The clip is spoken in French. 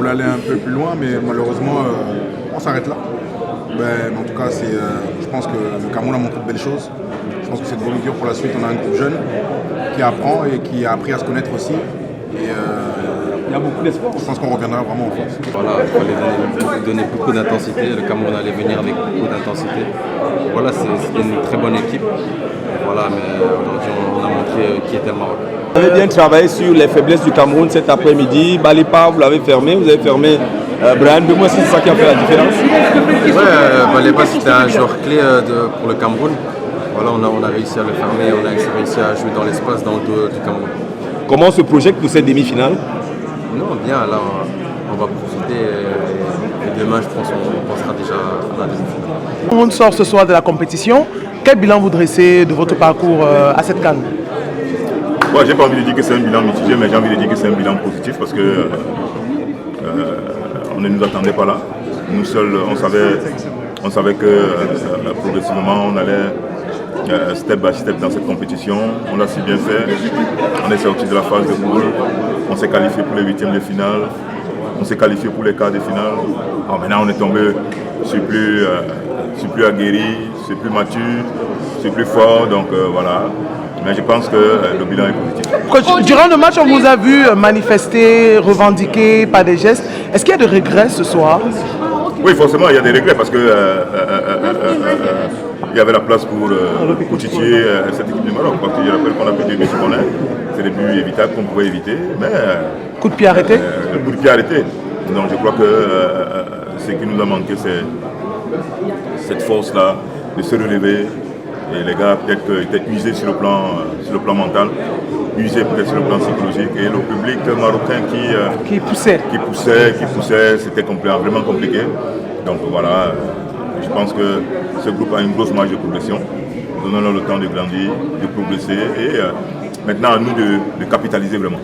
voulait aller un peu plus loin, mais malheureusement, on s'arrête là. Mais en tout cas, je pense que le Cameroun a montré de belles choses. Je pense que c'est de bonne augure pour la suite. On a un groupe jeune qui apprend et qui a appris à se connaître aussi. Et il y a beaucoup d'espoir. Je pense qu'on reviendra vraiment en force. Voilà, il fallait donner beaucoup d'intensité. Le Cameroun allait venir avec beaucoup d'intensité. Voilà, c'était une très bonne équipe. Voilà, mais aujourd'hui, on a montré qui était le Maroc. Vous avez bien travaillé sur les faiblesses du Cameroun cet après-midi. Balipa, vous l'avez fermé, vous avez fermé Brian. Dis-moi si c'est ça qui a fait la différence. Ouais, Balipa, c'était un joueur clé pour le Cameroun. Voilà, on a réussi à le fermer, on a réussi à jouer dans l'espace, dans le dos du Cameroun. Comment on se projette pour cette demi-finale? Non, bien, là, on va profiter et demain, je pense qu'on pensera déjà à la demi-finale. On sort ce soir de la compétition. Quel bilan vous dressez de votre parcours à cette CAN? Bon, j'ai pas envie de dire que c'est un bilan mitigé, mais j'ai envie de dire que c'est un bilan positif parce que on ne nous attendait pas là. Nous seuls, on savait que progressivement on allait step by step dans cette compétition. On l'a si bien fait. On est sorti de la phase de poule. On s'est qualifié pour les huitièmes de finale. On s'est qualifié pour les quarts de finale. Alors maintenant on est tombé sur plus aguerri, sur plus mature, sur plus fort. Donc voilà. Mais je pense que le bilan est positif. Durant le match, on vous a vu manifester, revendiquer par des gestes. Est-ce qu'il y a des regrets ce soir? Oui, forcément, il y a des regrets parce que il y avait la place pour titiller cette équipe du Maroc. Parce que je rappelle qu'on a fait 2 buts qu'on a. C'est des buts évitables qu'on pouvait éviter. Mais coup de pied arrêté. Le coup de pied arrêté. Donc je crois que ce qui nous a manqué, c'est cette force-là de se relever. Et les gars peut-être étaient usés sur le plan mental, usés peut-être sur le plan psychologique. Et le public marocain qui poussait, c'était vraiment compliqué. Donc voilà, je pense que ce groupe a une grosse marge de progression. Donnons-leur le temps de grandir, de progresser et maintenant à nous de capitaliser vraiment.